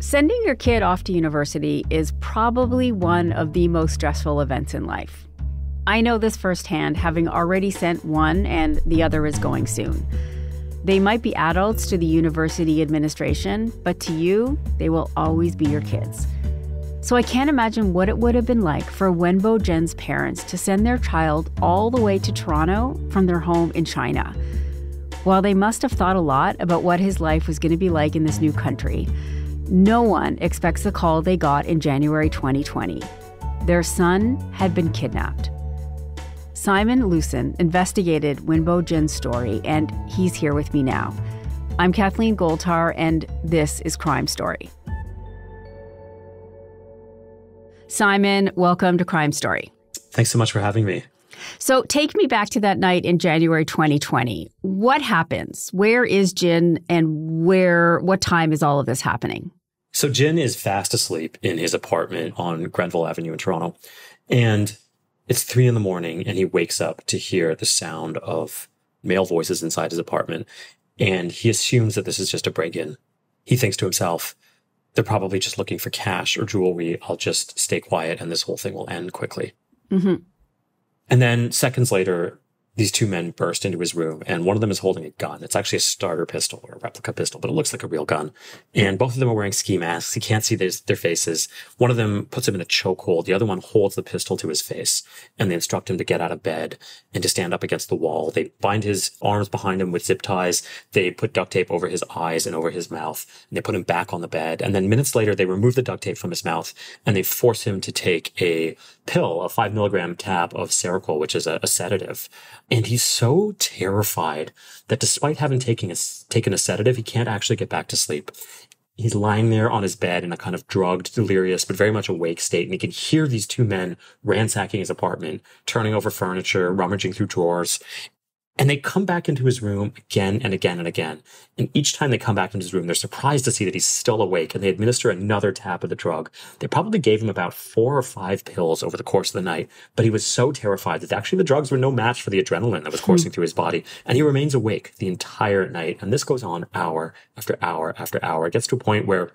Sending your kid off to university is probably one of the most stressful events in life. I know this firsthand, having already sent one and the other is going soon. They might be adults to the university administration, but to you, they will always be your kids. So I can't imagine what it would have been like for Wenbo Jin's parents to send their child all the way to Toronto from their home in China. While they must have thought a lot about what his life was going to be like in this new country, no one expects the call they got in January 2020. Their son had been kidnapped. Simon Lewsen investigated Wenbo Jin's story, and he's here with me now. I'm Kathleen Goldhar, and this is Crime Story. Simon, welcome to Crime Story. Thanks so much for having me. So take me back to that night in January 2020. What happens? Where is Jin, and what time is all of this happening? So Jin is fast asleep in his apartment on Grenville Avenue in Toronto. And it's 3 a.m, and he wakes up to hear the sound of male voices inside his apartment. And he assumes that this is just a break-in. He thinks to himself, they're probably just looking for cash or jewelry. I'll just stay quiet and this whole thing will end quickly. Mm-hmm. And then seconds later, these two men burst into his room, and one of them is holding a gun. It's actually a starter pistol or a replica pistol, but it looks like a real gun. And both of them are wearing ski masks. He can't see their faces. One of them puts him in a chokehold. The other one holds the pistol to his face, and they instruct him to get out of bed and to stand up against the wall. They bind his arms behind him with zip ties. They put duct tape over his eyes and over his mouth, and they put him back on the bed. And then minutes later, they remove the duct tape from his mouth, and they force him to take a pill, a 5 milligram tab of Seroquel, which is a sedative. And he's so terrified that despite having taken a sedative, he can't actually get back to sleep. He's lying there on his bed in a kind of drugged, delirious, but very much awake state. And he can hear these two men ransacking his apartment, turning over furniture, rummaging through drawers. And they come back into his room again and again and again. And each time they come back into his room, they're surprised to see that he's still awake, and they administer another tab of the drug. They probably gave him about 4 or 5 pills over the course of the night, but he was so terrified that actually the drugs were no match for the adrenaline that was coursing through his body. And he remains awake the entire night. And this goes on hour after hour after hour. It gets to a point where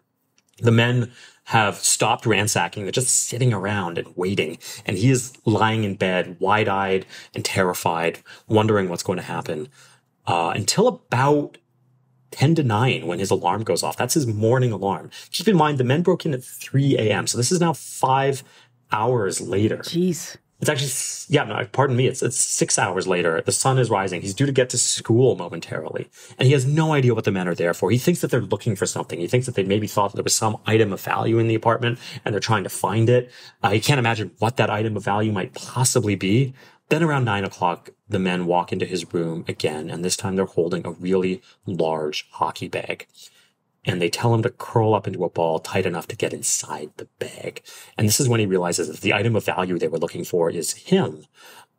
the men have stopped ransacking. They're just sitting around and waiting. And he is lying in bed, wide-eyed and terrified, wondering what's going to happen, until about 10 to 9 when his alarm goes off. That's his morning alarm. Keep in mind, the men broke in at 3 a.m. So this is now 5 hours later. Jeez. It's actually, pardon me, it's 6 hours later. The sun is rising. He's due to get to school momentarily. And he has no idea what the men are there for. He thinks that they're looking for something. He thinks that they maybe thought that there was some item of value in the apartment and they're trying to find it. He can't imagine what that item of value might possibly be. Then around 9 o'clock, the men walk into his room again, and this time they're holding a really large hockey bag. And they tell him to curl up into a ball tight enough to get inside the bag. And this is when he realizes that the item of value they were looking for is him.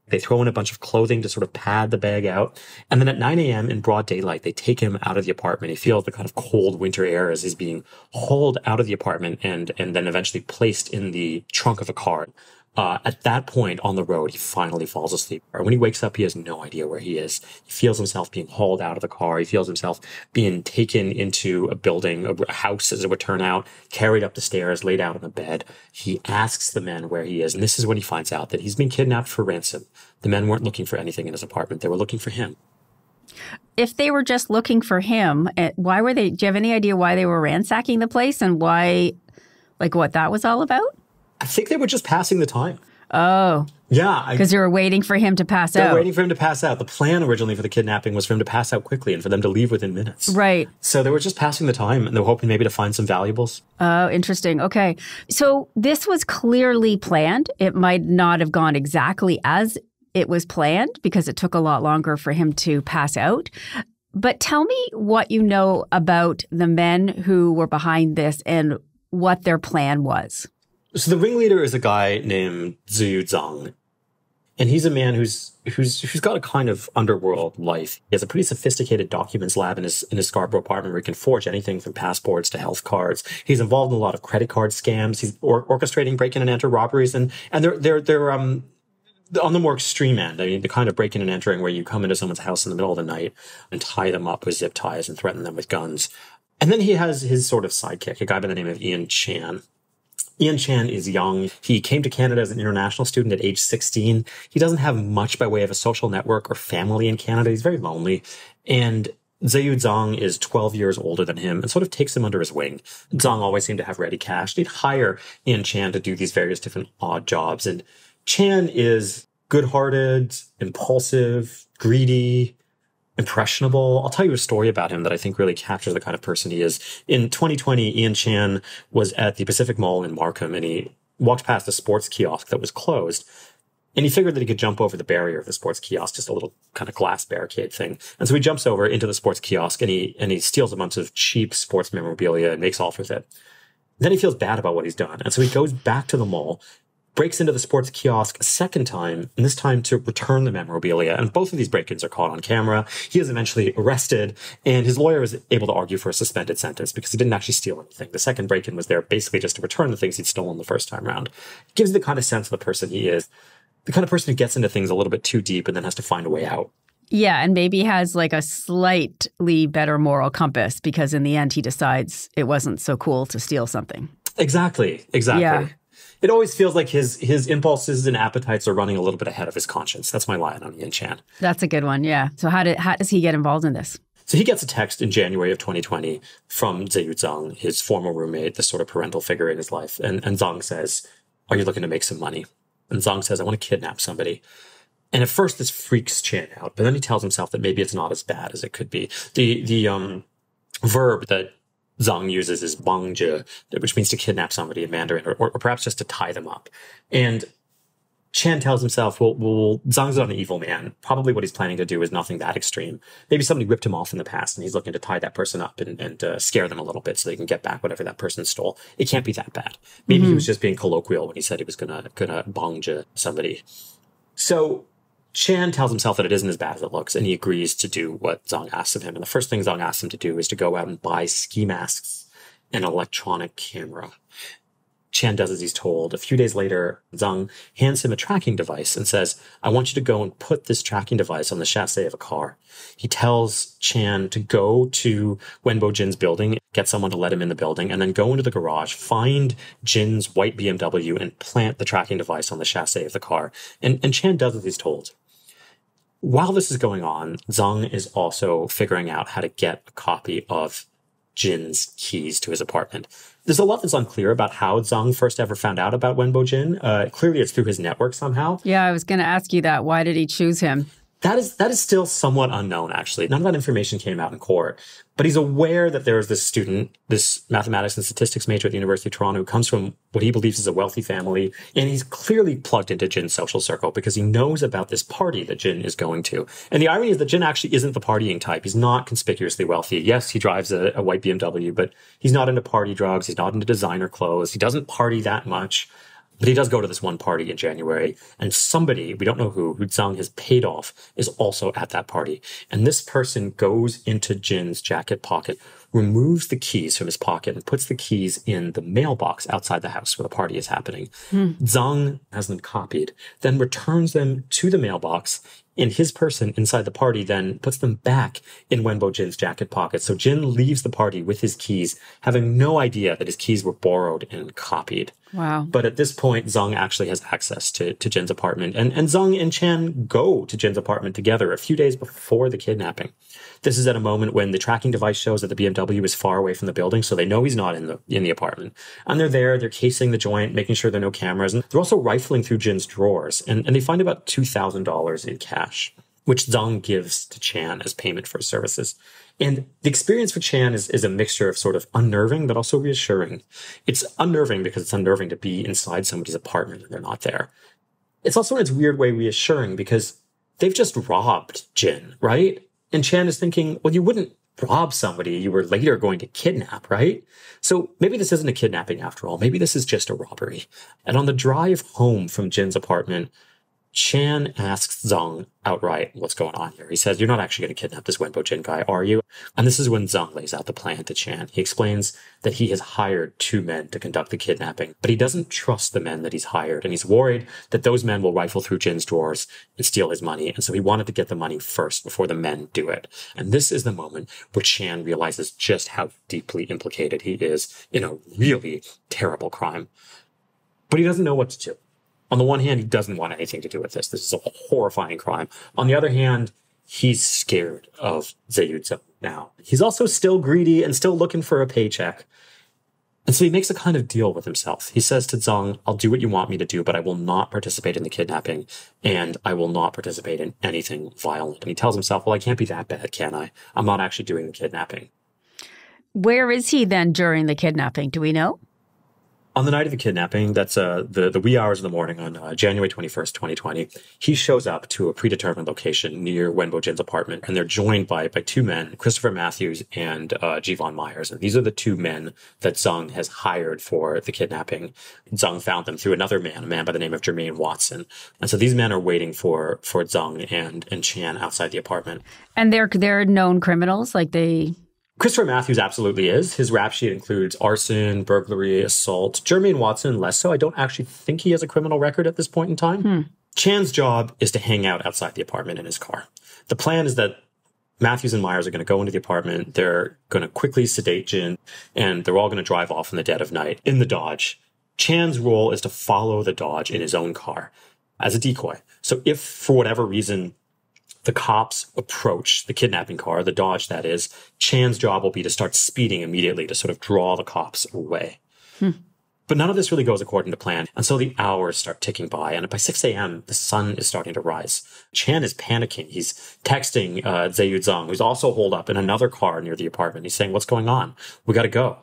They throw in a bunch of clothing to sort of pad the bag out. And then at 9 a.m. in broad daylight, they take him out of the apartment. He feels the kind of cold winter air as he's being hauled out of the apartment and then eventually placed in the trunk of a car. At that point on the road, he finally falls asleep. Or when he wakes up, he has no idea where he is. He feels himself being hauled out of the car. He feels himself being taken into a building, a house as it would turn out, carried up the stairs, laid out on the bed. He asks the men where he is. And this is when he finds out that he's been kidnapped for ransom. The men weren't looking for anything in his apartment. They were looking for him. If they were just looking for him, why were they? Do you have any idea why they were ransacking the place and why, what that was all about? I think they were just passing the time. Oh. Yeah. Because they were waiting for him to pass out. They were waiting for him to pass out. The plan originally for the kidnapping was for him to pass out quickly and for them to leave within minutes. Right. So they were just passing the time, and they were hoping maybe to find some valuables. Oh, interesting. Okay. So this was clearly planned. It might not have gone exactly as it was planned because it took a lot longer for him to pass out. But tell me what you know about the men who were behind this and what their plan was. So the ringleader is a guy named Zhu Zhang, and he's a man who's got a kind of underworld life. He has a pretty sophisticated documents lab in his Scarborough apartment where he can forge anything from passports to health cards. He's involved in a lot of credit card scams. He's orchestrating break-in and enter robberies, and they're on the more extreme end. I mean, the kind of break-in and entering where you come into someone's house in the middle of the night and tie them up with zip ties and threaten them with guns. And then he has his sort of sidekick, a guy by the name of Ian Chan. Ian Chan is young. He came to Canada as an international student at age 16. He doesn't have much by way of a social network or family in Canada. He's very lonely. And Zayu Zhang is 12 years older than him and sort of takes him under his wing. Zhang always seemed to have ready cash. He'd hire Ian Chan to do these various different odd jobs. And Chan is good-hearted, impulsive, greedy, impressionable. I'll tell you a story about him that I think really captures the kind of person he is. In 2020, Ian Chan was at the Pacific Mall in Markham, and he walked past a sports kiosk that was closed. And he figured that he could jump over the barrier of the sports kiosk, just a little kind of glass barricade thing. And so he jumps over into the sports kiosk, and he steals a bunch of cheap sports memorabilia and makes off with it. Then he feels bad about what he's done. And so he goes back to the mall, breaks into the sports kiosk a second time, and this time to return the memorabilia. And both of these break-ins are caught on camera. He is eventually arrested, and his lawyer is able to argue for a suspended sentence because he didn't actually steal anything. The second break-in was there basically just to return the things he'd stolen the first time around. It gives you the kind of sense of the person he is, the kind of person who gets into things a little bit too deep and then has to find a way out. Yeah, and maybe has like a slightly better moral compass because in the end he decides it wasn't so cool to steal something. Exactly. Yeah. It always feels like his impulses and appetites are running a little bit ahead of his conscience. That's my line on Ian Chan. That's a good one, yeah. So how does he get involved in this? So he gets a text in January of 2020 from Zayu Zhang, his former roommate, the sort of parental figure in his life. And Zhang says, "Are you looking to make some money?" And Zhang says, "I want to kidnap somebody." And at first this freaks Chan out, but then he tells himself that maybe it's not as bad as it could be. The verb that Zhang uses is bangzhe, which means to kidnap somebody in Mandarin, or perhaps just to tie them up. And Chan tells himself, well, Zhang's not an evil man. Probably what he's planning to do is nothing that extreme. Maybe somebody ripped him off in the past and he's looking to tie that person up and scare them a little bit so they can get back whatever that person stole. It can't be that bad. Maybe he was just being colloquial when he said he was gonna bangzhe somebody. So Chan tells himself that it isn't as bad as it looks, and he agrees to do what Zhang asks of him. And the first thing Zhang asks him to do is to go out and buy ski masks and an electronic camera. Chan does as he's told. A few days later, Zhang hands him a tracking device and says, "I want you to go and put this tracking device on the chassis of a car." He tells Chan to go to Wenbo Jin's building, get someone to let him in the building, and then go into the garage, find Jin's white BMW, and plant the tracking device on the chassis of the car. And Chan does as he's told. While this is going on, Zhang is also figuring out how to get a copy of Jin's keys to his apartment. There's a lot that's unclear about how Zhang first ever found out about Wenbo Jin. Clearly, it's through his network somehow. Yeah, I was going to ask you that. Why did he choose him? That is still somewhat unknown, actually. None of that information came out in court. But he's aware that there is this student, this mathematics and statistics major at the University of Toronto, who comes from what he believes is a wealthy family. And he's clearly plugged into Jin's social circle because he knows about this party that Jin is going to. And the irony is that Jin actually isn't the partying type. He's not conspicuously wealthy. Yes, he drives a white BMW, but he's not into party drugs. He's not into designer clothes. He doesn't party that much. But he does go to this one party in January, and somebody, we don't know who Zhang has paid off, is also at that party. And this person goes into Jin's jacket pocket, removes the keys from his pocket, and puts the keys in the mailbox outside the house where the party is happening. Zhang has them copied, then returns them to the mailbox, and his person inside the party then puts them back in Wenbo Jin's jacket pocket. So Jin leaves the party with his keys, having no idea that his keys were borrowed and copied. Wow. But at this point, Zhang actually has access to Jin's apartment. And Zhang and Chan go to Jin's apartment together a few days before the kidnapping. This is at a moment when the tracking device shows that the BMW is far away from the building, so they know he's not in the apartment. And they're there, they're casing the joint, making sure there are no cameras. And they're also rifling through Jin's drawers. And they find about $2,000 in cash, which Zhang gives to Chan as payment for his services. And the experience for Chan is a mixture of sort of unnerving, but also reassuring. It's unnerving because it's unnerving to be inside somebody's apartment and they're not there. It's also in its weird way reassuring because they've just robbed Jin, right? And Chan is thinking, well, you wouldn't rob somebody you were later going to kidnap, right? So maybe this isn't a kidnapping after all. Maybe this is just a robbery. And on the drive home from Jin's apartment, Chan asks Zhang outright what's going on here. He says, "You're not actually going to kidnap this Wenbo Jin guy, are you?" And this is when Zhang lays out the plan to Chan. He explains that he has hired 2 men to conduct the kidnapping, but he doesn't trust the men that he's hired, and he's worried that those men will rifle through Jin's drawers and steal his money, and so he wanted to get the money first before the men do it. And this is the moment where Chan realizes just how deeply implicated he is in a really terrible crime. But he doesn't know what to do. On the one hand, he doesn't want anything to do with this. This is a horrifying crime. On the other hand, he's scared of Zhang now. He's also still greedy and still looking for a paycheck. And so he makes a kind of deal with himself. He says to Zhang, "I'll do what you want me to do, but I will not participate in the kidnapping, and I will not participate in anything violent." And he tells himself, "Well, I can't be that bad, can I? I'm not actually doing the kidnapping." Where is he then during the kidnapping? Do we know? On the night of the kidnapping, that's the wee hours of the morning on January 21st, 2020, he shows up to a predetermined location near Wenbo Jin's apartment, and they're joined by 2 men, Christopher Matthews and Jivon Myers. And these are the 2 men that Zhang has hired for the kidnapping. Zhang found them through another man, a man by the name of Jermaine Watson. And so these men are waiting for Zhang and Chan outside the apartment. And they're known criminals, like they... Christopher Matthews absolutely is. His rap sheet includes arson, burglary, assault. Jermaine Watson, less so. I don't actually think he has a criminal record at this point in time. Chan's job is to hang out outside the apartment in his car. The plan is that Matthews and Myers are going to go into the apartment. They're going to quickly sedate Jin, and they're all going to drive off in the dead of night in the Dodge. Chan's role is to follow the Dodge in his own car as a decoy. So if, for whatever reason, the cops approach the kidnapping car, the Dodge that is, Chan's job will be to start speeding immediately to sort of draw the cops away. But none of this really goes according to plan. And so the hours start ticking by. And by 6 a.m., the sun is starting to rise. Chan is panicking. He's texting Zhang, who's also holed up in another car near the apartment. He's saying, "What's going on? We got to go."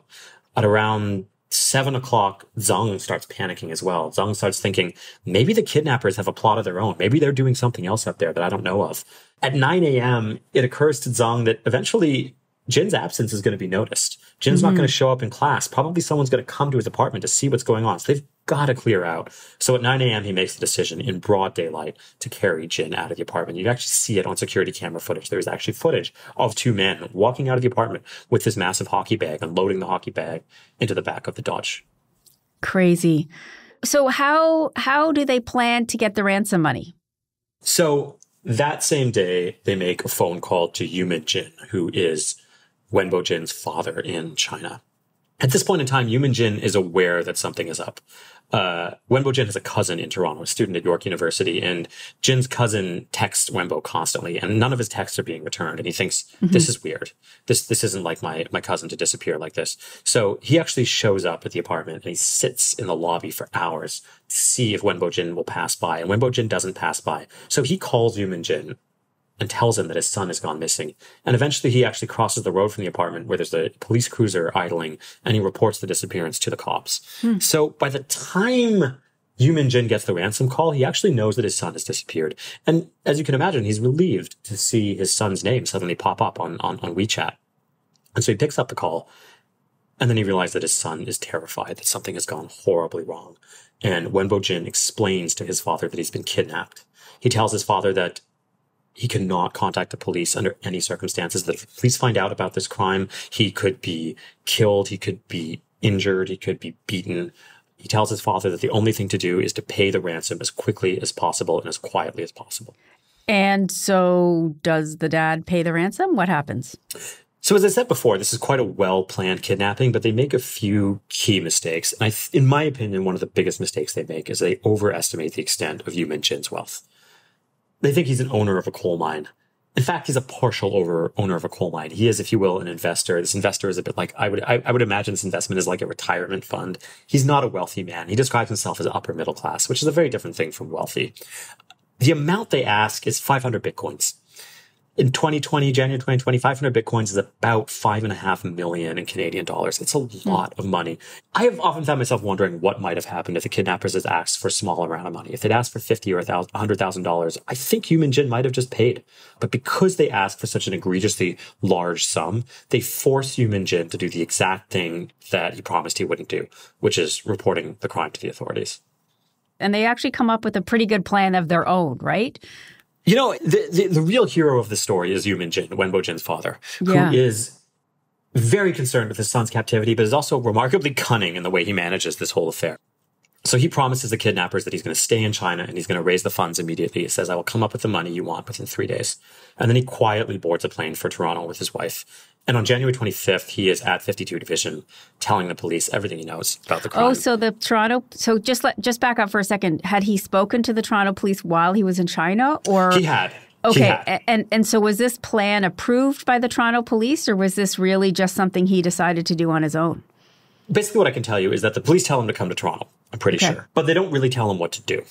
At around 7 o'clock, Zhang starts panicking as well. Zhang starts thinking, maybe the kidnappers have a plot of their own. Maybe they're doing something else up there that I don't know of. At 9 a.m., it occurs to Zhang that eventually Jin's absence is going to be noticed. Jin's not going to show up in class. Probably someone's going to come to his apartment to see what's going on. So they've got to clear out. So at 9 a.m., he makes the decision in broad daylight to carry Jin out of the apartment. You can actually see it on security camera footage. There's actually footage of 2 men walking out of the apartment with this massive hockey bag and loading the hockey bag into the back of the Dodge. Crazy. So how do they plan to get the ransom money? So that same day, they make a phone call to Yumin Jin, who is Wenbo Jin's father in China. At this point in time, Yumin Jin is aware that something is up. Wenbo Jin has a cousin in Toronto, a student at York University, and Jin's cousin texts Wenbo constantly, and none of his texts are being returned. And he thinks, this is weird. This isn't like my cousin to disappear like this. So he actually shows up at the apartment, and he sits in the lobby for hours to see if Wenbo Jin will pass by. And Wenbo Jin doesn't pass by. So he calls Yumin Jin and tells him that his son has gone missing. And eventually he actually crosses the road from the apartment where there's a police cruiser idling, and he reports the disappearance to the cops. So by the time Yumin Jin gets the ransom call, he actually knows that his son has disappeared. And as you can imagine, he's relieved to see his son's name suddenly pop up on WeChat. And so he picks up the call, and then he realizes that his son is terrified that something has gone horribly wrong. And Wenbo Jin explains to his father that he's been kidnapped. He tells his father that he cannot contact the police under any circumstances, that if the police find out about this crime, he could be killed, he could be injured, he could be beaten. He tells his father that the only thing to do is to pay the ransom as quickly as possible and as quietly as possible. And so does the dad pay the ransom? What happens? So as I said before, this is quite a well-planned kidnapping, but they make a few key mistakes. And in my opinion, one of the biggest mistakes they make is they overestimate the extent of Yumin Jin's wealth. They think he's an owner of a coal mine. In fact, he's a partial owner of a coal mine. He is, if you will, an investor. This investor is a bit like, I would imagine this investment is like a retirement fund. He's not a wealthy man. He describes himself as upper middle class, which is a very different thing from wealthy. The amount they ask is 500 Bitcoins. In 2020, January 2020, 500 Bitcoins is about 5.5 million in Canadian dollars. It's a lot of money. I have often found myself wondering what might have happened if the kidnappers had asked for a smaller amount of money. If they'd asked for $50,000 or $100,000, I think Yumin Jin might have just paid. But because they asked for such an egregiously large sum, they force Yumin Jin to do the exact thing that he promised he wouldn't do, which is reporting the crime to the authorities. And they actually come up with a pretty good plan of their own, right? You know, the real hero of the story is Simon Jin, Wenbo Jin's father, who is very concerned with his son's captivity, but is also remarkably cunning in the way he manages this whole affair. So he promises the kidnappers that he's going to stay in China and he's going to raise the funds immediately. He says, I will come up with the money you want within 3 days. And then he quietly boards a plane for Toronto with his wife. And on January 25th, he is at 52 Division telling the police everything he knows about the crime. Oh, so the Toronto, so just back up for a second. Had he spoken to the Toronto police while he was in China, or? He had. Okay. And so was this plan approved by the Toronto police, or was this really just something he decided to do on his own? Basically, what I can tell you is that the police tell him to come to Toronto, I'm pretty sure. But they don't really tell him what to do.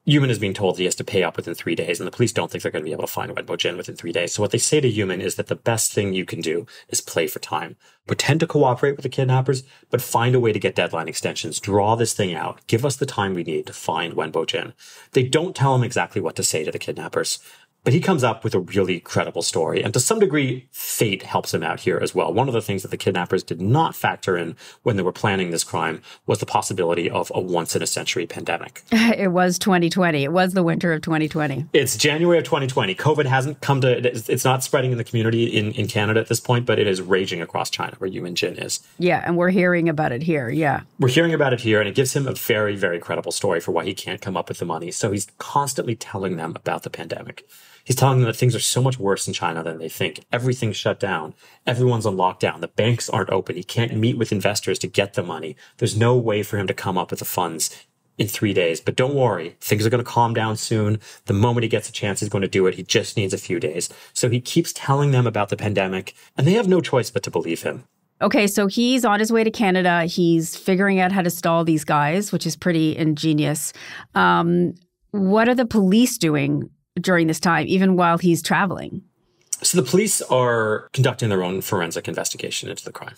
Yuman is being told he has to pay up within 3 days, and the police don't think they're going to be able to find Wenbo Jin within 3 days. So what they say to Yuman is that the best thing you can do is play for time. Pretend to cooperate with the kidnappers, but find a way to get deadline extensions. Draw this thing out. Give us the time we need to find Wenbo Jin. They don't tell him exactly what to say to the kidnappers. But he comes up with a really credible story. And to some degree, fate helps him out here as well. One of the things that the kidnappers did not factor in when they were planning this crime was the possibility of a once-in-a-century pandemic. It was 2020. It was the winter of 2020. It's January of 2020. COVID hasn't come to, it's not spreading in the community in Canada at this point, but it is raging across China where Simon Jin is. Yeah, and we're hearing about it here, yeah. We're hearing about it here, and it gives him a very, very credible story for why he can't come up with the money. So he's constantly telling them about the pandemic. He's telling them that things are so much worse in China than they think. Everything's shut down. Everyone's on lockdown. The banks aren't open. He can't meet with investors to get the money. There's no way for him to come up with the funds in 3 days. But don't worry. Things are going to calm down soon. The moment he gets a chance, he's going to do it. He just needs a few days. So he keeps telling them about the pandemic, and they have no choice but to believe him. Okay, so he's on his way to Canada. He's figuring out how to stall these guys, which is pretty ingenious. What are the police doing during this time, even while he's traveling? So the police are conducting their own forensic investigation into the crime.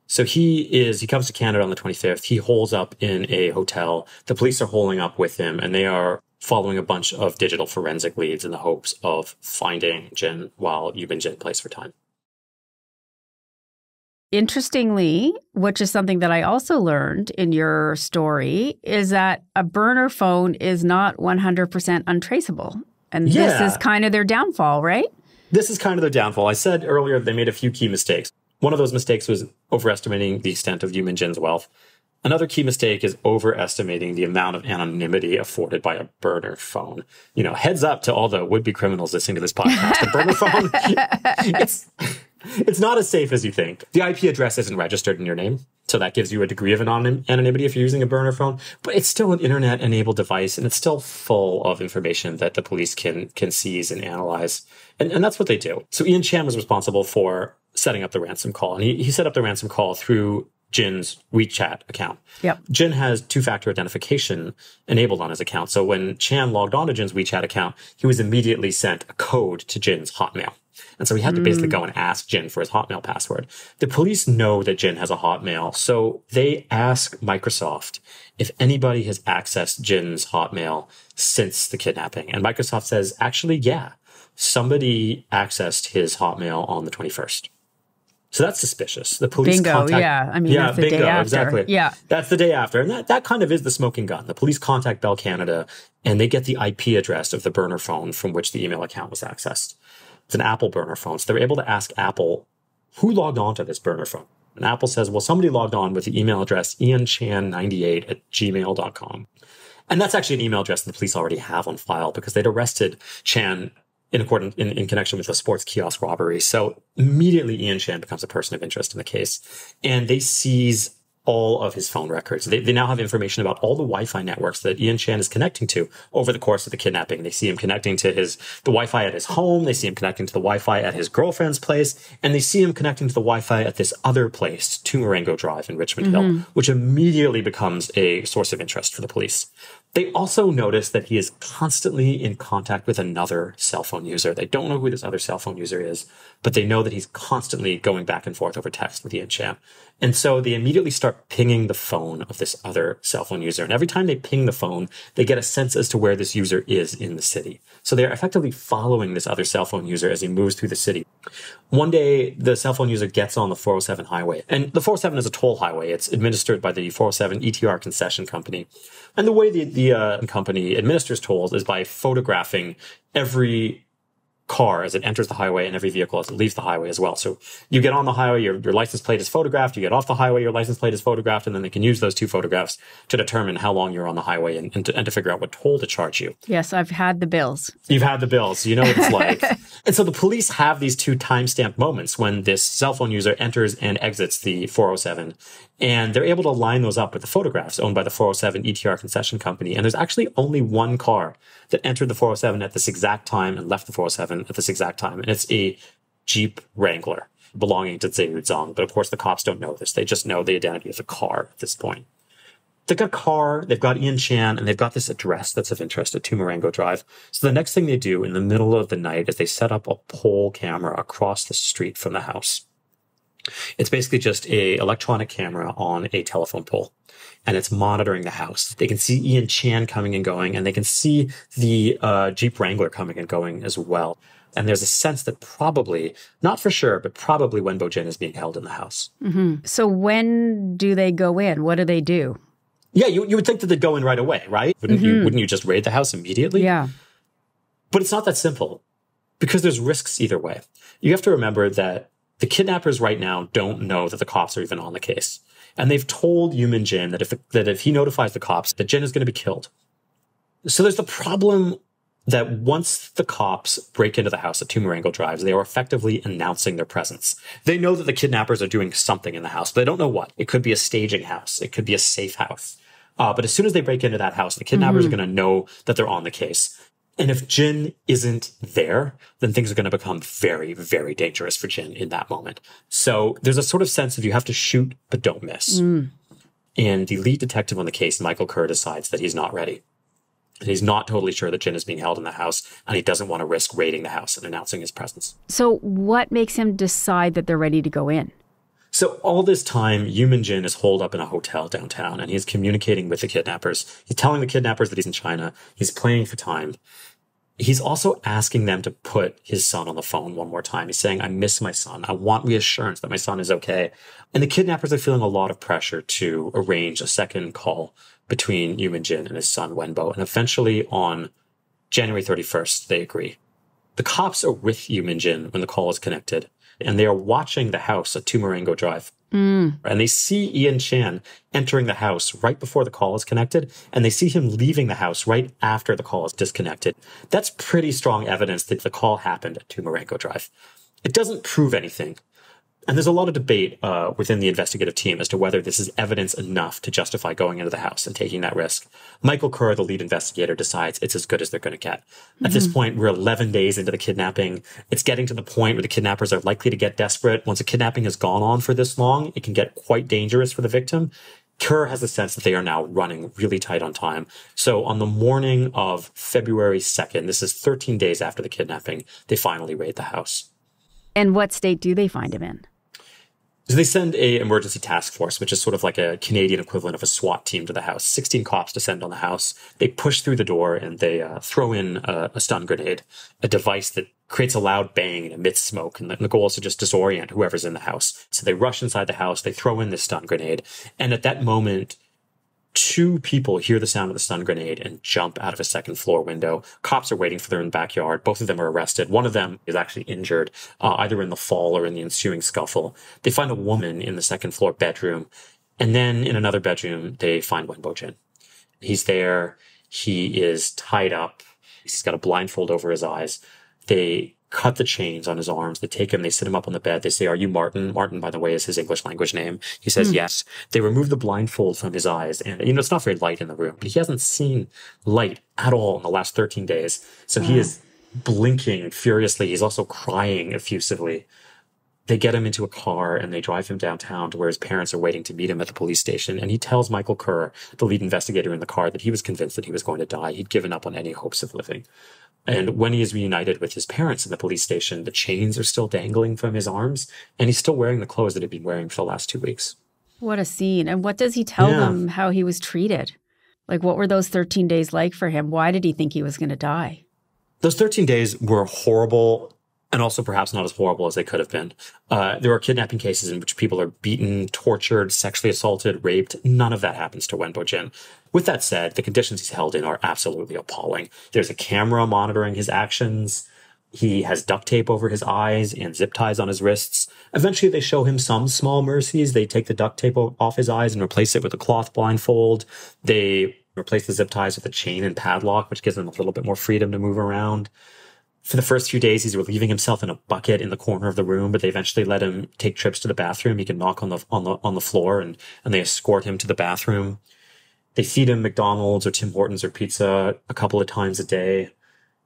So he comes to Canada on the 25th. He holes up in a hotel. The police are holing up with him, and they are following a bunch of digital forensic leads in the hopes of finding Jin while Simon Jin plays for time. Interestingly, which is something that I also learned in your story, is that a burner phone is not 100% untraceable. And this is kind of their downfall, right? This is kind of their downfall. I said earlier they made a few key mistakes. One of those mistakes was overestimating the extent of Simon Jin's wealth. Another key mistake is overestimating the amount of anonymity afforded by a burner phone. You know, heads up to all the would-be criminals listening to this podcast. A burner phone, it's not as safe as you think. The IP address isn't registered in your name, so that gives you a degree of anonymity if you're using a burner phone. But it's still an internet-enabled device, and it's still full of information that the police can seize and analyze. And that's what they do. So Ian Chan was responsible for setting up the ransom call, and he set up the ransom call through Jin's WeChat account. Yep. Jin has two-factor identification enabled on his account. So when Chan logged onto Jin's WeChat account, he was immediately sent a code to Jin's Hotmail. And so he had to basically go and ask Jin for his Hotmail password. The police know that Jin has a Hotmail, so they ask Microsoft if anybody has accessed Jin's Hotmail since the kidnapping. And Microsoft says, actually, yeah, somebody accessed his Hotmail on the 21st. So that's suspicious. The police contact... Yeah. I mean, that's the day after. Exactly. Yeah. That's the day after. And that kind of is the smoking gun. The police contact Bell Canada, and they get the IP address of the burner phone from which the email account was accessed. It's an Apple burner phone. So they're able to ask Apple, who logged on to this burner phone? And Apple says, well, somebody logged on with the email address ianchan98@gmail.com. And that's actually an email address that the police already have on file because they'd arrested Chan in connection with a sports kiosk robbery. So immediately Ian Chan becomes a person of interest in the case. And they seize all of his phone records. They now have information about all the Wi-Fi networks that Ian Chan is connecting to over the course of the kidnapping. They see him connecting to the Wi-Fi at his home. They see him connecting to the Wi-Fi at his girlfriend's place. And they see him connecting to the Wi-Fi at this other place, 2 Marengo Drive in Richmond Hill, which immediately becomes a source of interest for the police. They also notice that he is constantly in contact with another cell phone user. They don't know who this other cell phone user is, but they know that he's constantly going back and forth over text with Ian Chan. And so they immediately start pinging the phone of this other cell phone user. And every time they ping the phone, they get a sense as to where this user is in the city. So they're effectively following this other cell phone user as he moves through the city. One day, the cell phone user gets on the 407 highway. And the 407 is a toll highway. It's administered by the 407 ETR concession company. And the way the company administers tolls is by photographing every car as it enters the highway and every vehicle as it leaves the highway as well. So you get on the highway, your license plate is photographed. You get off the highway, your license plate is photographed. And then they can use those two photographs to determine how long you're on the highway and to figure out what toll to charge you. Yes, I've had the bills. You've had the bills. You know what it's like. And so the police have these two timestamped moments when this cell phone user enters and exits the 407. And they're able to line those up with the photographs owned by the 407 ETR concession company. And there's actually only one car that entered the 407 at this exact time and left the 407 at this exact time. And it's a Jeep Wrangler belonging to Zhe Ruzong. But of course, the cops don't know this. They just know the identity of the car at this point. They've got a car, they've got Ian Chan, and they've got this address that's of interest at Tumarango Drive. So the next thing they do in the middle of the night is they set up a pole camera across the street from the house. It's basically just a electronic camera on a telephone pole, and it's monitoring the house. They can see Ian Chan coming and going, and they can see the Jeep Wrangler coming and going as well. And there's a sense that probably, not for sure, but probably Wenbo Jin is being held in the house. Mm-hmm. So when do they go in? What do they do? Yeah, you would think that they'd go in right away, right? Wouldn't you just raid the house immediately? Yeah. But it's not that simple, because there's risks either way. You have to remember that the kidnappers right now don't know that the cops are even on the case. And they've told Yumin Jin that if he notifies the cops, that Jin is going to be killed. So there's the problem that once the cops break into the house at Tumarango Drive, they are effectively announcing their presence. They know that the kidnappers are doing something in the house, but they don't know what. It could be a staging house. It could be a safe house. But as soon as they break into that house, the kidnappers are going to know that they're on the case. And if Jin isn't there, then things are going to become very, very dangerous for Jin in that moment. So there's a sort of sense of you have to shoot, but don't miss. And the lead detective on the case, Michael Kerr, decides that he's not ready. And he's not totally sure that Jin is being held in the house, and he doesn't want to risk raiding the house and announcing his presence. So what makes him decide that they're ready to go in? So all this time, Yumin Jin is holed up in a hotel downtown, and he's communicating with the kidnappers. He's telling the kidnappers that he's in China. He's playing for time. He's also asking them to put his son on the phone one more time. He's saying, I miss my son. I want reassurance that my son is okay. And the kidnappers are feeling a lot of pressure to arrange a second call between Yumin Jin and his son Wenbo. And eventually on January 31st, they agree. The cops are with Yumin Jin when the call is connected, and they are watching the house at Tumarango Drive. And they see Ian Chan entering the house right before the call is connected, and they see him leaving the house right after the call is disconnected. That's pretty strong evidence that the call happened at Tumarango Drive. It doesn't prove anything. And there's a lot of debate within the investigative team as to whether this is evidence enough to justify going into the house and taking that risk. Michael Kerr, the lead investigator, decides it's as good as they're going to get. At this point, we're 11 days into the kidnapping. It's getting to the point where the kidnappers are likely to get desperate. Once a kidnapping has gone on for this long, it can get quite dangerous for the victim. Kerr has a sense that they are now running really tight on time. So on the morning of February 2nd, this is 13 days after the kidnapping, they finally raid the house. And what state do they find him in? So they send a emergency task force, which is sort of like a Canadian equivalent of a SWAT team to the house. 16 cops descend on the house. They push through the door and they throw in a stun grenade, a device that creates a loud bang and emits smoke. And the goal is to just disorient whoever's in the house. So they rush inside the house. They throw in this stun grenade. And at that moment, 2 people hear the sound of the stun grenade and jump out of a second floor window. Cops are waiting for them in the backyard. Both of them are arrested. One of them is actually injured, either in the fall or in the ensuing scuffle. They find a woman in the second floor bedroom. And then in another bedroom, they find Wenbo Jin. He's there. He is tied up. He's got a blindfold over his eyes. They cut the chains on his arms. They take him, they sit him up on the bed. They say, are you Martin? Martin, by the way, is his English language name. He says, yes. They remove the blindfold from his eyes. And, it's not very light in the room, but he hasn't seen light at all in the last 13 days. So he is blinking furiously. He's also crying effusively. They get him into a car and they drive him downtown to where his parents are waiting to meet him at the police station. And he tells Michael Kerr, the lead investigator in the car, that he was convinced that he was going to die. He'd given up on any hopes of living. And when he is reunited with his parents in the police station, the chains are still dangling from his arms, and he's still wearing the clothes that he'd been wearing for the last 2 weeks. What a scene. And what does he tell them how he was treated? Like, what were those 13 days like for him? Why did he think he was going to die? Those 13 days were horrible and also perhaps not as horrible as they could have been. There are kidnapping cases in which people are beaten, tortured, sexually assaulted, raped. None of that happens to Wenbo Jin. With that said, the conditions he's held in are absolutely appalling. There's a camera monitoring his actions. He has duct tape over his eyes and zip ties on his wrists. Eventually, they show him some small mercies. They take the duct tape off his eyes and replace it with a cloth blindfold. They replace the zip ties with a chain and padlock, which gives him a little bit more freedom to move around. For the first few days, he's relieving himself in a bucket in the corner of the room, but they eventually let him take trips to the bathroom. He can knock on the floor, and they escort him to the bathroom. They feed him McDonald's or Tim Hortons or pizza a couple of times a day.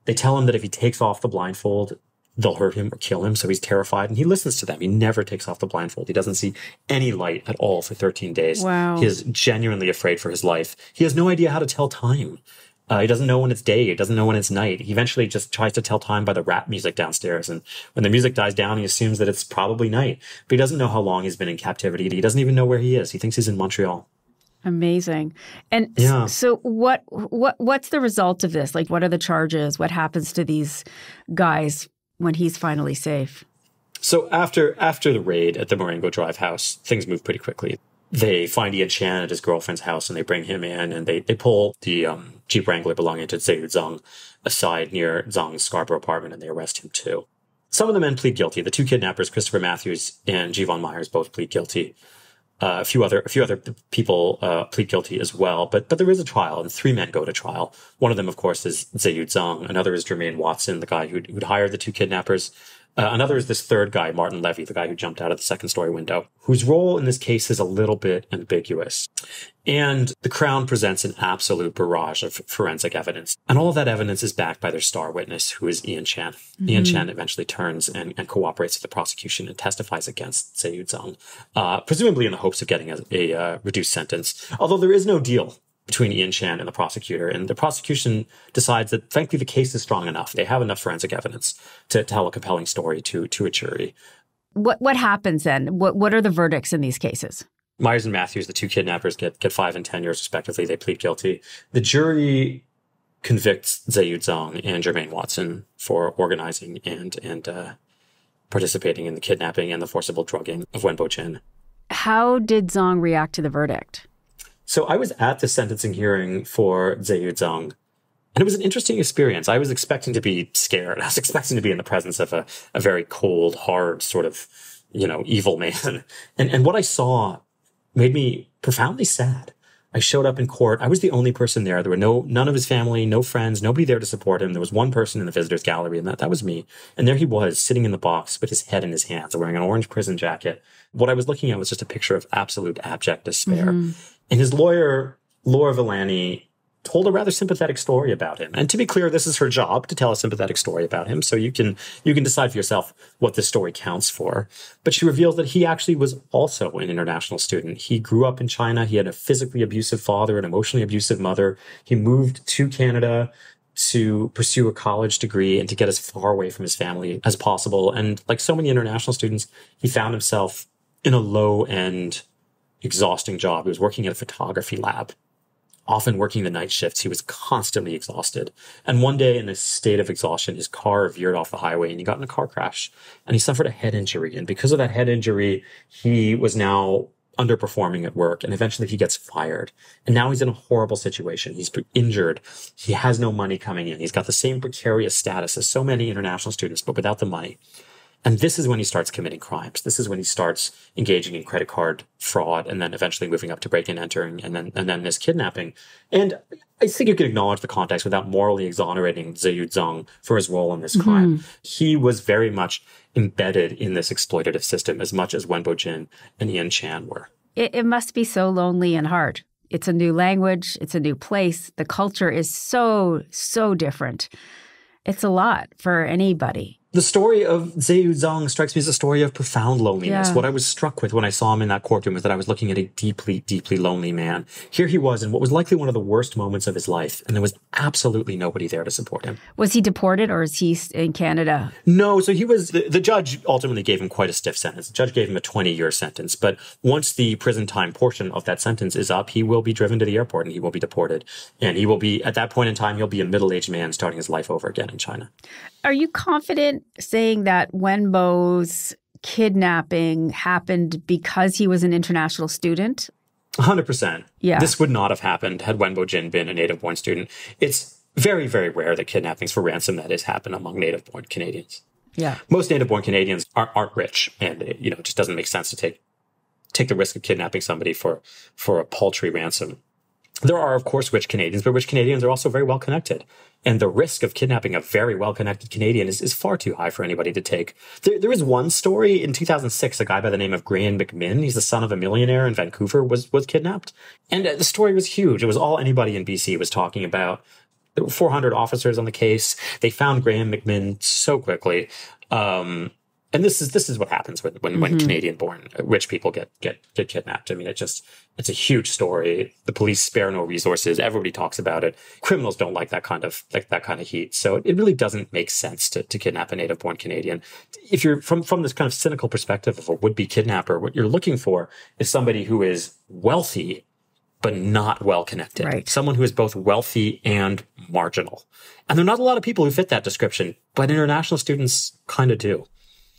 They tell him that if he takes off the blindfold, they'll hurt him or kill him, so he's terrified, and he listens to them. He never takes off the blindfold. He doesn't see any light at all for 13 days. Wow. He is genuinely afraid for his life. He has no idea how to tell time. He doesn't know when it's day. He doesn't know when it's night. He eventually just tries to tell time by the rap music downstairs, and when the music dies down, he assumes that it's probably night. But he doesn't know how long he's been in captivity. He doesn't even know where he is. He thinks he's in Montreal. Amazing. And yeah. So what's the result of this? Like, what are the charges? What happens to these guys when he's finally safe? So after the raid at the Marengo Drive house, things move pretty quickly. They find Ian Chan at his girlfriend's house, and they bring him in, and they pull the Jeep Wrangler belonging to Zayud Zhang aside near Zhang's Scarborough apartment, and they arrest him too. Some of the men plead guilty. The two kidnappers, Christopher Matthews and Jevon Myers, both plead guilty. A few other people plead guilty as well, but there is a trial, and 3 men go to trial. One of them, of course, is Zayud Zhang. Another is Jermaine Watson, the guy who'd hired the two kidnappers. Another is this third guy, Martin Levy, the guy who jumped out of the second-story window, whose role in this case is a little bit ambiguous. And the Crown presents an absolute barrage of forensic evidence. And all of that evidence is backed by their star witness, who is Ian Chan. Mm-hmm. Ian Chan eventually turns and cooperates with the prosecution and testifies against Zayud Zhang, presumably in the hopes of getting a reduced sentence. Although there is no deal between Ian Chan and the prosecutor. And the prosecution decides that, frankly, the case is strong enough. They have enough forensic evidence to tell a compelling story to a jury. What happens then? What are the verdicts in these cases? Myers and Matthews, the two kidnappers, get 5 and 10 years respectively. They plead guilty. The jury convicts Zayud Zhang and Jermaine Watson for organizing and participating in the kidnapping and the forcible drugging of Wenbo Jin. How did Zhang react to the verdict? So I was at the sentencing hearing for Zayud Zhang, and it was an interesting experience. I was expecting to be scared. I was expecting to be in the presence of a very cold, hard, sort of, evil man. And what I saw made me profoundly sad. I showed up in court. I was the only person there. There were none of his family, no friends, nobody there to support him. There was one person in the visitors gallery, and that was me. And there he was, sitting in the box with his head in his hands, wearing an orange prison jacket. What I was looking at was just a picture of absolute abject despair. Mm-hmm. And his lawyer, Laura Villani, told a rather sympathetic story about him. And to be clear, this is her job to tell a sympathetic story about him. So you can decide for yourself what this story counts for. But she reveals that he actually was also an international student. He grew up in China. He had a physically abusive father, an emotionally abusive mother. He moved to Canada to pursue a college degree and to get as far away from his family as possible. And like so many international students, he found himself in a low-end, exhausting job. He was working at a photography lab, often working the night shifts. He was constantly exhausted. And one day, in a state of exhaustion, his car veered off the highway and he got in a car crash and he suffered a head injury. And because of that head injury, he was now underperforming at work, and eventually he gets fired. And now he's in a horrible situation. He's injured. He has no money coming in. He's got the same precarious status as so many international students, but without the money. And this is when he starts committing crimes. This is when he starts engaging in credit card fraud, and then eventually moving up to break and entering, and then this kidnapping. And I think you can acknowledge the context without morally exonerating Zayud Zhang for his role in this crime. Mm-hmm. He was very much embedded in this exploitative system as much as Wenbo Jin and Ian Chan were. It must be so lonely and hard. It's a new language. It's a new place. The culture is so, so different. It's a lot for anybody. The story of Zayud Zhang strikes me as a story of profound loneliness. Yeah. What I was struck with when I saw him in that courtroom is that I was looking at a deeply, deeply lonely man. Here he was in what was likely one of the worst moments of his life, and there was absolutely nobody there to support him. Was he deported, or is he in Canada? No, so he was, the judge ultimately gave him quite a stiff sentence. The judge gave him a 20-year sentence, but once the prison time portion of that sentence is up, he will be driven to the airport and he will be deported. And he will be, at that point in time, he'll be a middle-aged man starting his life over again in China. are you confident saying that Wenbo's kidnapping happened because he was an international student? 100%. Yeah. This would not have happened had Wenbo Jin been a native-born student. It's very, very rare that kidnappings for ransom, that is, happen among native-born Canadians. Yeah. Most native-born Canadians aren't rich, and it just doesn't make sense to take the risk of kidnapping somebody for a paltry ransom. There are, of course, rich Canadians, but rich Canadians are also very well connected. And the risk of kidnapping a very well-connected Canadian is far too high for anybody to take. There is one story in 2006, a guy by the name of Graham McMinn, he's the son of a millionaire in Vancouver, was kidnapped. And the story was huge. It was all anybody in BC was talking about. There were 400 officers on the case. They found Graham McMinn so quickly. And this is what happens when Canadian-born rich people get kidnapped. I mean, it's a huge story. The police spare no resources. Everybody talks about it. Criminals don't like that kind of heat. So it really doesn't make sense to kidnap a native-born Canadian. If you're from this kind of cynical perspective of a would-be kidnapper, what you're looking for is somebody who is wealthy but not well connected. Right. Someone who is both wealthy and marginal. And there are not a lot of people who fit that description, but international students kind of do.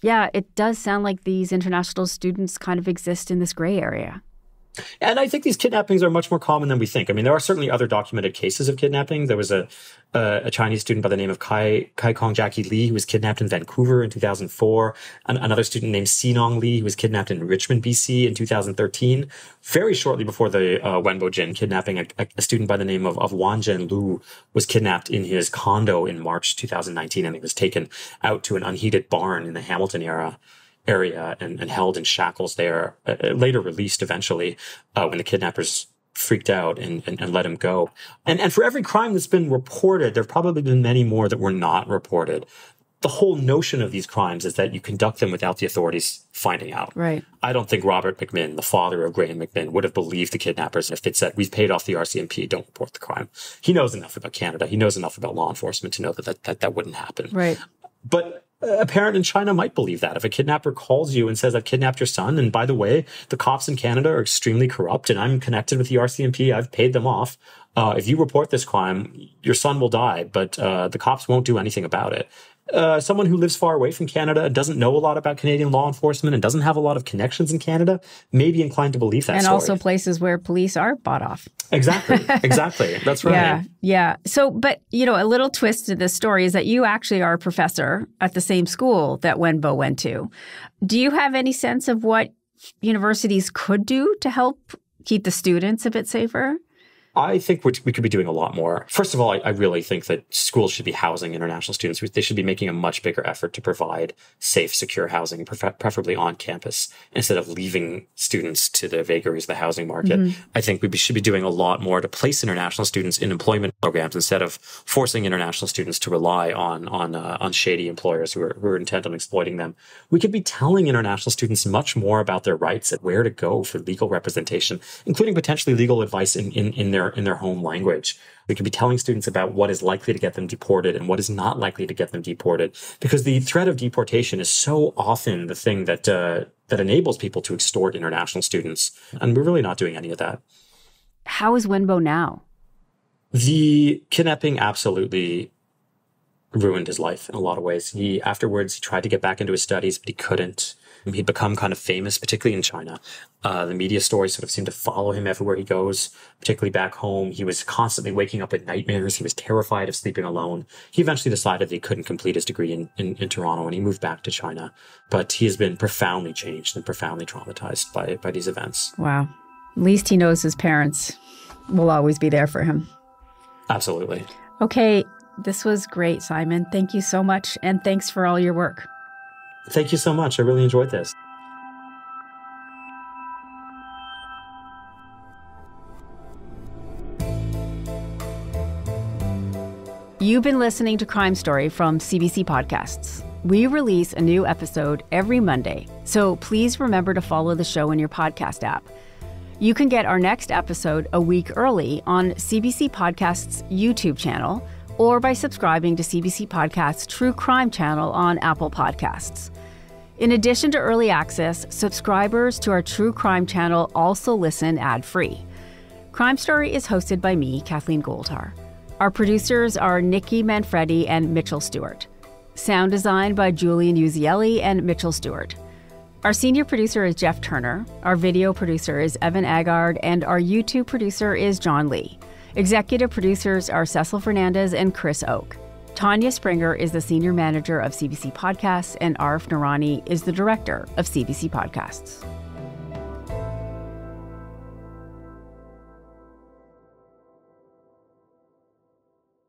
Yeah, it does sound like these international students kind of exist in this gray area. And I think these kidnappings are much more common than we think. I mean, there are certainly other documented cases of kidnapping. There was a Chinese student by the name of Kai Kong Jackie Lee who was kidnapped in Vancouver in 2004. Another student named Sinong Lee who was kidnapped in Richmond, BC in 2013. Very shortly before the Wenbo Jin kidnapping, a student by the name of Wan Zhen Lu was kidnapped in his condo in March 2019, and he was taken out to an unheated barn in the Hamilton area and held in shackles there, later released eventually when the kidnappers freaked out and let him go. And for every crime that's been reported, there have probably been many more that were not reported. The whole notion of these crimes is that you conduct them without the authorities finding out. Right. I don't think Robert McMinn, the father of Graham McMinn, would have believed the kidnappers if they'd said, we've paid off the RCMP, don't report the crime. He knows enough about Canada. He knows enough about law enforcement to know that wouldn't happen. Right. But a parent in China might believe that. If a kidnapper calls you and says, I've kidnapped your son, and by the way, the cops in Canada are extremely corrupt and I'm connected with the RCMP, I've paid them off. If you report this crime, your son will die, but the cops won't do anything about it. Someone who lives far away from Canada and doesn't know a lot about Canadian law enforcement and doesn't have a lot of connections in Canada may be inclined to believe that and story. Also places where police are bought off. Exactly. That's right. Yeah. So, but, a little twist to this story is that you actually are a professor at the same school that Wenbo went to. Do you have any sense of what universities could do to help keep the students a bit safer? I think we could be doing a lot more. First of all, I really think that schools should be housing international students. They should be making a much bigger effort to provide safe, secure housing, preferably on campus, instead of leaving students to the vagaries of the housing market. Mm-hmm. I think we should be doing a lot more to place international students in employment programs instead of forcing international students to rely on shady employers who are intent on exploiting them. We could be telling international students much more about their rights and where to go for legal representation, including potentially legal advice in their home language. We could be telling students about what is likely to get them deported and what is not likely to get them deported, because the threat of deportation is so often the thing that enables people to extort international students, and we're really not doing any of that. How is Wenbo now? The kidnapping absolutely ruined his life in a lot of ways. Afterwards, he tried to get back into his studies, but he couldn't. He'd become kind of famous, particularly in China. The media stories sort of seem to follow him everywhere he goes, particularly back home. He was constantly waking up in nightmares. He was terrified of sleeping alone. He eventually decided that he couldn't complete his degree in Toronto, and he moved back to China. But he has been profoundly changed and profoundly traumatized by these events. Wow. At least he knows his parents will always be there for him. Absolutely. Okay, this was great, Simon. Thank you so much, and thanks for all your work. Thank you so much. I really enjoyed this. You've been listening to Crime Story from CBC Podcasts. We release a new episode every Monday, so please remember to follow the show in your podcast app. You can get our next episode a week early on CBC Podcasts' YouTube channel or by subscribing to CBC Podcasts' True Crime channel on Apple Podcasts. In addition to early access, subscribers to our True Crime channel also listen ad-free. Crime Story is hosted by me, Kathleen Goldhar. Our producers are Nikki Manfredi and Mitchell Stewart. Sound design by Julian Uzielli and Mitchell Stewart. Our senior producer is Jeff Turner. Our video producer is Evan Agard. And our YouTube producer is John Lee. Executive producers are Cecil Fernandez and Chris Oak. Tanya Springer is the senior manager of CBC Podcasts, and Arif Noorani is the director of CBC Podcasts.